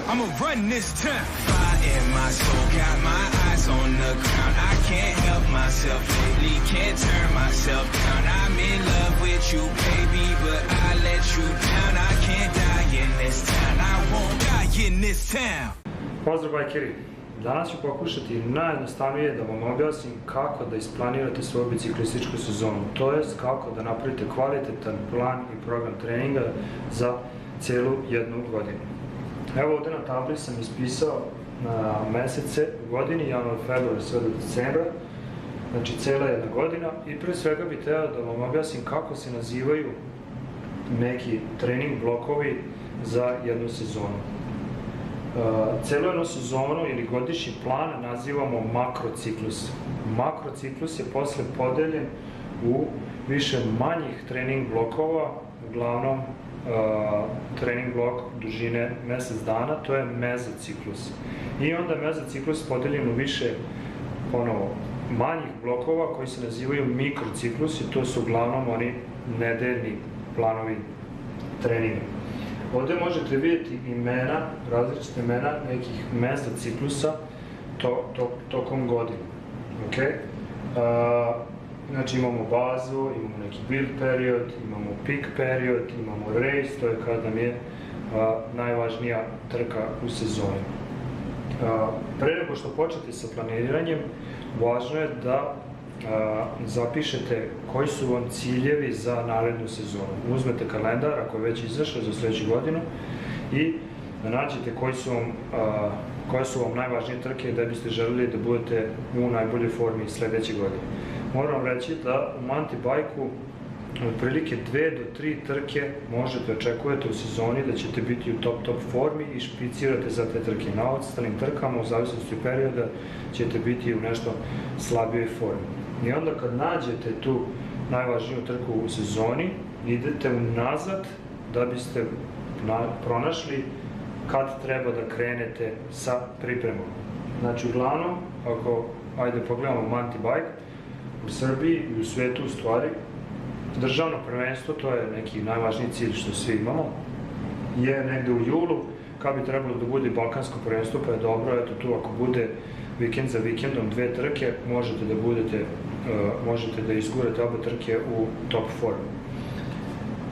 I'ma run this town. Fire in my soul, got my eyes on the ground. I can't help myself lately, can't turn myself down. I'm in love with you, baby, but I let you down. I can't die in this town, I won't die in this town. Pozdrav bajkeri! Danas ću pokušati najjednostavnije da vam objasnim kako da isplanirate svoju biciklističku sezonu, to jest kako da napravite kvalitetan plan i program treninga za cijelu jednu godinu. Evo ovdje na tabli sam ispisao na mesece u godini, januar, februar, sve do decembra, znači cijela jedna godina, i pre svega bih trebao da vam objasnim kako se nazivaju neki trening blokovi za jednu sezonu. Celu jednu sezonu ili godišnji plan nazivamo makrociklus. Makrociklus je posle podeljen u više manjih trening blokova, uglavnom trening blok dužine mesec dana, to je mezociklus. I onda mezociklus podeljen u više manjih blokova koji se nazivaju mikrociklus i to su uglavnom oni nedeljni planovi treninga. Ovdje možete vidjeti imena, različite imena nekih mezociklusa tokom godine. Znači imamo bazu, imamo neki build period, imamo peak period, imamo race, to je kad nam je najvažnija trka u sezoni. Pre nego što počnete sa planiranjem, važno je da zapišete koji su vam ciljevi za narednu sezonu. Uzmete kalendar ako je već izašao za sljedeću godinu i nađete koje su vam najvažnije trke da biste želeli da budete u najboljoj formi sljedeće godine. Moram vam reći da u mountain bajku otprilike 2 do 3 trke možete očekujete u sezoni da ćete biti u top formi i špicirate za te trke. Na ostalim trkama, u zavisnosti od perioda, ćete biti u nešto slabijoj formi. I onda kad nađete tu najvažniju trku u sezoni, idete unazad da biste pronašli kad treba da krenete sa pripremom. Znači, uglavnom, ako pogledamo mountain bike, u Srbiji i u svetu u stvari, državno prvenstvo, to je neki najvažniji cilj što svi imamo, je negde u julu, kad bi trebalo da bude balkansko prvenstvo, pa je dobro, eto tu ako bude vikend za vikendom 2 trke, možete da izgurate oba trke u top formu.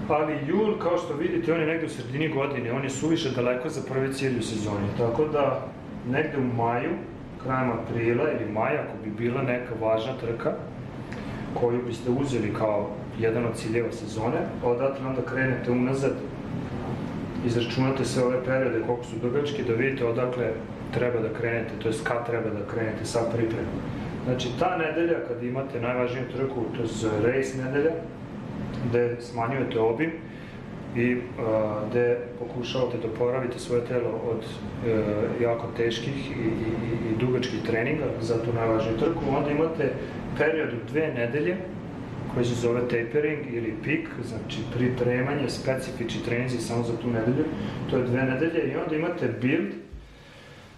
Ali jul, kao što vidite, on je negde u sredini godine, on je suviše daleko za prvi cilj u sezoni, tako da negde u maju, krajem aprila ili maja, ako bi bila neka važna trka, koju biste uzeli kao jedan od ciljeva sezone, odatle onda krenete unazad, izračunate sve ove periode koliko su dugački, da vidite odakle treba da krenete, to je kad treba da krenete sa pripremom. Znači, ta nedelja kad imate najvažniju trku, to je race nedelja, gde smanjujete obim i gde pokušavate da oporavite svoje telo od jako teških i dugačkih treninga za tu najvažniju trku, onda imate period u 2 nedelje koji se zove tapering ili peak, znači pripremanje, specifični treninzi samo za tu nedelju, to je 2 nedelje, i onda imate build,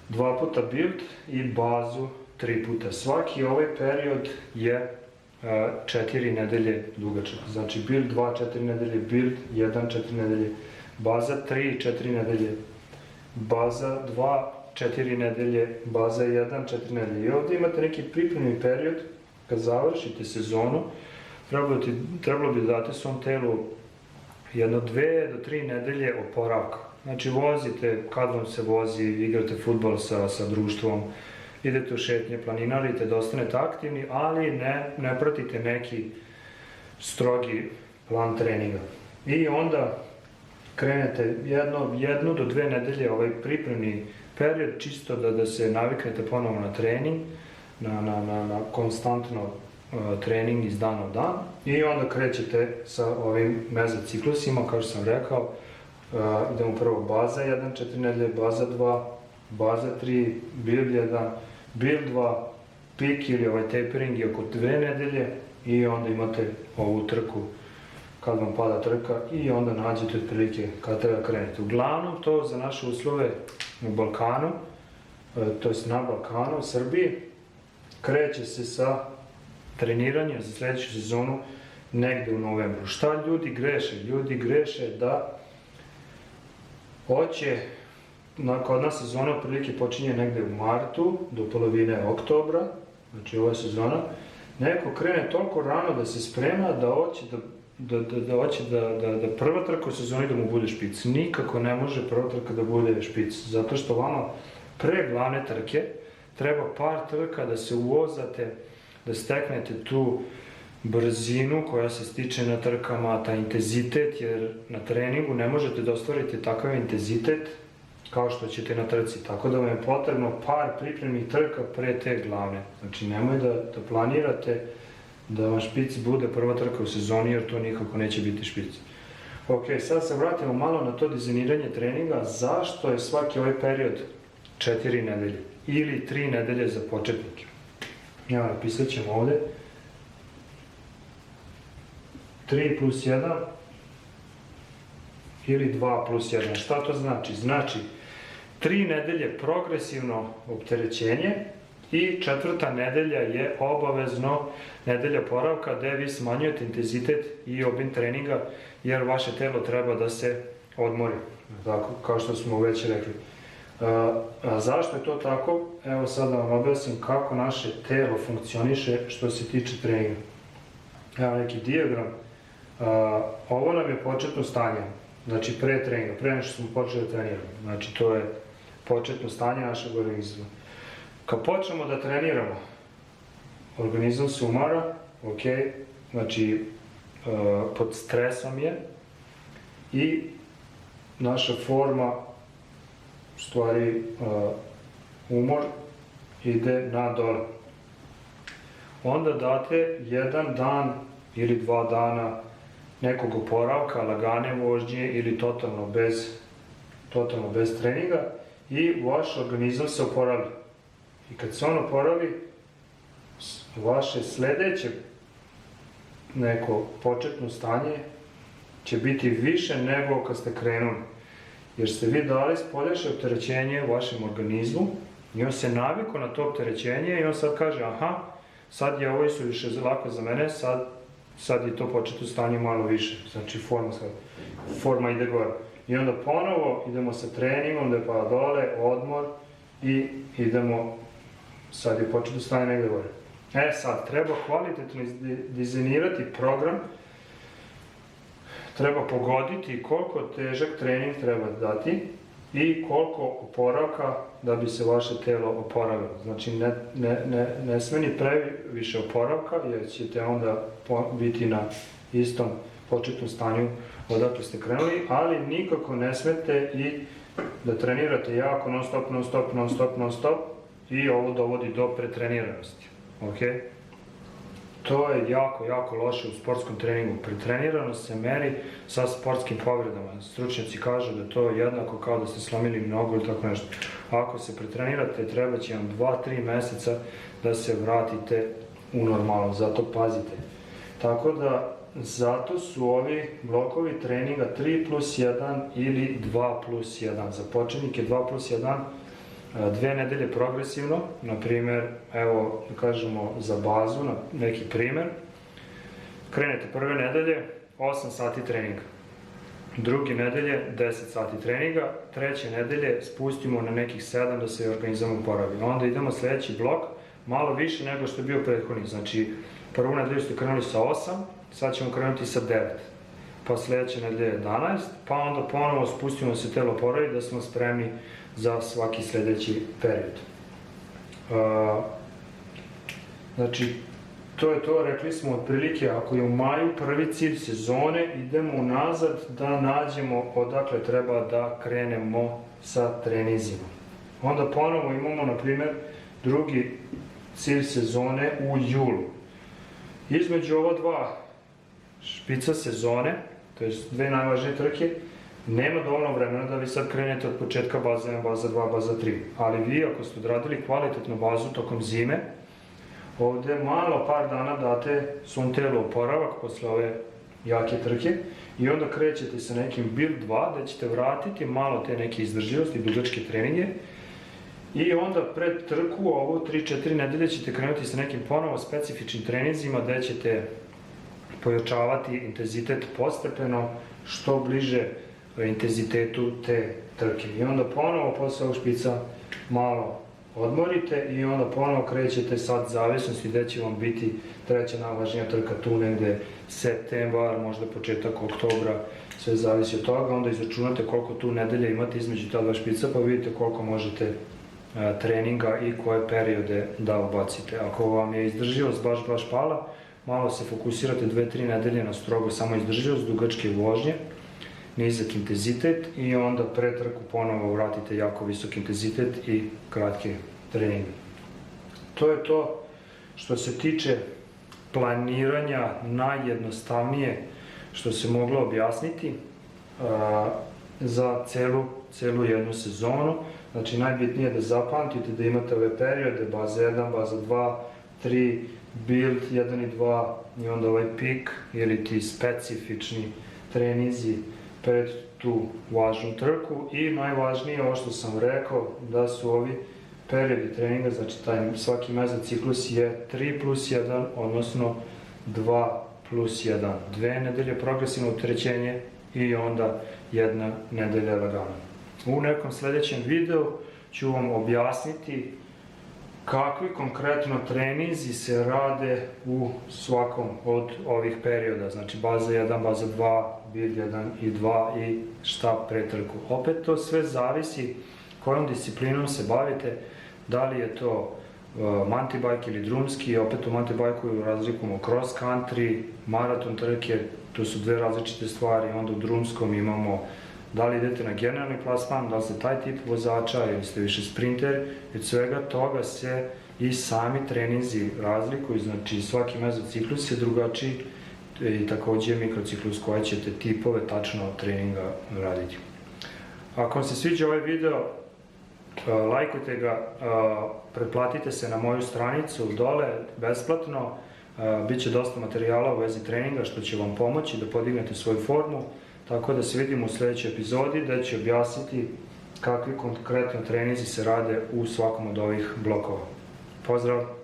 2 puta build i bazu 3 puta. Svaki ovaj period je 4 nedelje dugačak, znači build 2, 4 nedelje, build 1, 4 nedelje, baza 3, 4 nedelje, baza 2, 4 nedelje, baza 1, 4 nedelje. I ovdje imate neki pripremni period, kad završite sezonu, trebalo bi da date svom telu jedno 2 do 3 nedelje oporavka. Znači vozite, kad vam se vozi, igrate fudbal sa društvom, idete u šetnje, planinarite, da ostanete aktivni, ali ne pratite neki strogi plan treninga. I onda krenete jednu do 2 nedelje ovaj pripremni period, čisto da se naviknete ponovo na trening, na konstantno trening iz dana u dan, i onda krećete sa ovim mezociklusima, kao što sam rekao, idemo prvo baza 1, 4 nedelje, baza 2, baza 3, build 1, build 2, peak ili ovaj tapering je oko 2 nedelje, i onda imate ovu trku kad vam pada trka i onda nađete otprilike kad treba krenete. Uglavnom to za naše uslove u Balkanu, to jest na Balkanu, u Srbiji, kreće se sa treniranjem za sljedeću sezonu negde u novembru. Šta ljudi greše? Ljudi greše da hoće kod nas sezona otprilike počinje negde u martu do polovine oktobra, znači ova sezona, neko krene toliko rano da se sprema da hoće da prva trka u sezoni da mu bude špic. Nikako ne može prva trka da bude špic, zato što vama pre glavne trke treba par trka da se uvozate, da steknete tu brzinu koja se stiče na trkama, taj intenzitet, jer na treningu ne možete da ostvarite takav intenzitet kao što ćete na trci, tako da vam je potrebno par pripremnih trka pre te glavne. Znači nemoj da planirate da vam špic bude prva trka u sezoni, jer to nikako neće biti špic. Ok, sad se vratimo malo na to dizajniranje treninga, zašto je svaki ovaj period 4 nedelje ili 3 nedelje za početnike. Evo, napisat ćemo ovde 3 plus 1 ili 2 plus 1. Šta to znači? Znači 3 nedelje progresivno opterećenje i 4. nedelja je obavezno nedelja oporavka gde vi smanjujete intenzitet i obim treninga, jer vaše telo treba da se odmori, tako, kao što smo već rekli. A zašto je to tako? Evo sad da vam objasnim kako naše telo funkcioniše što se tiče treninga. Evo neki dijagram. Ovo nam je početno stanje, znači pre treninga, pre nešto smo počeli da treniramo. Znači to je početno stanje našeg organizma. Kad počnemo da treniramo, organizam se umara, ok, znači pod stresom je i naša forma, u stvari umor, ide na dole. Onda date 1 dan ili 2 dana nekog oporavka, lagane vožnje ili totalno bez treninga i vaš organizam se oporavi. I kad se on oporavi, vaše sledeće neko početno stanje će biti više nego kad ste krenuli. Jer ste vi dali spoljašnje opterećenje vašem organizmu i on se navikao na to opterećenje i on sad kaže aha, sad je ovo više lako za mene, sad je to početno stanje malo više, znači forma ide gore. I onda ponovo idemo sa treningom, da je pa dole, odmor i idemo, sad je početno stanje negde gore. Sad, treba kvalitetno dizajnirati program, treba pogoditi koliko težak trening treba dati i koliko oporavka da bi se vaše telo oporavilo. Znači ne sme ni previše oporavka, jer ćete onda biti na istom početnom stanju odakle ste krenuli, ali nikako ne smete i da trenirate jako non stop i ovo dovodi do pretreniranosti. Okay? To je jako loše u sportskom treningu. Pretreniranost se meri sa sportskim povredama. Stručnjaci kažu da to je jednako kao da ste slomili nogu ili tako nešto. Ako se pretrenirate, treba će vam 2-3 meseca da se vratite u normalno, zato pazite. Tako da, zato su ovi blokovi treninga 3 plus 1 ili 2 plus 1. Za početnike 2 plus 1, 2 nedelje progresivno, na primer, evo da kažemo za bazu, neki primer, krenete prve nedelje 8 sati treninga, druge nedelje 10 sati treninga, treće nedelje spustimo na nekih 7 da se organizam oporavi. Onda idemo sledeći blok, malo više nego što je bio prethodni, znači prvu nedelju ste krenuli sa 8, sad ćemo krenuti sa 9, pa sledeće nedelje 11, pa onda ponovo spustimo se telo oporavi da smo spremni za svaki sledeći period. Znači, to je to, rekli smo otprilike, ako je u maju prvi cilj sezone, idemo unazad da nađemo odakle treba da krenemo sa treninzima. Onda ponovo imamo, na primer, drugi cilj sezone u julu. Između ova dva špica sezone, to je dve najvažnije trke, nema dovoljno vremena da vi sad krenete od početka baza 1, baza 2, baza 3. Ali vi, ako ste odradili kvalitetnu bazu tokom zime, ovde malo par dana date svom telu oporavak posle ove jake trke i onda krećete sa nekim build 2 gde ćete vratiti malo te neke izdržljivosti, dugačke treninge i onda pred trku ovo 3-4 nedelje ćete krenuti sa nekim ponovo specifičnim treninzima gde ćete pojačavati intenzitet postepeno što bliže intenzitetu te trke. I onda ponovo posle ovog špica malo odmorite i onda ponovo krećete sad zavisnosti gde će vam biti treća najvažnija trka tu negde septembar, možda početak oktobra, sve zavisi od toga, onda izračunate koliko tu nedelja imate između ta dva špica pa vidite koliko možete treninga i koje periode da ubacite. Ako vam je izdržljivost baš pala, malo se fokusirate 2-3 nedelje na strogo samo izdržljivost, dugačke vožnje, nizak intenzitet i onda pre trku ponovo vratite jako visok intenzitet i kratke treninge. To je to što se tiče planiranja najjednostavnije što se moglo objasniti za celu jednu sezonu. Znači najbitnije je da zapamtite da imate ove periode, baza 1, baza 2, 3, build 1 i 2 i onda ovaj pik ili ti specifični treninzi pred tu važnu trku i najvažnije ovo što sam rekao da su ovi periodi treninga, znači taj svaki mesec ciklus je 3+1 odnosno 2+1, 2 nedelje progresivno opterećenje i onda 1 nedelja lagana. U nekom sledećem videu ću vam objasniti kakvi konkretno treninzi se rade u svakom od ovih perioda, znači baza 1, baza 2, build 1 i 2 i šta pre trku. Opet to sve zavisi kojom disciplinom se bavite, da li je to mountain bike ili drumski, opet u mountain bike-u razlikujemo cross country, maraton trke, to su dve različite stvari, onda u drumskom imamo da li idete na generalni plasman, da li ste taj tip vozača ili ste više sprinter, od svega toga se i sami treninzi razlikuju, znači svaki mezociklus je drugačiji i takođe mikrociklus koje ćete tipove tačno treninga raditi. Ako vam se sviđa ovaj video, lajkujte ga, pretplatite se na moju stranicu dole besplatno, bit će dosta materijala u vezi treninga što će vam pomoći da podignete svoju formu, tako da se vidimo u sledećoj epizodi gde ću objasniti kakvi konkretno treninzi se rade u svakom od ovih blokova. Pozdrav!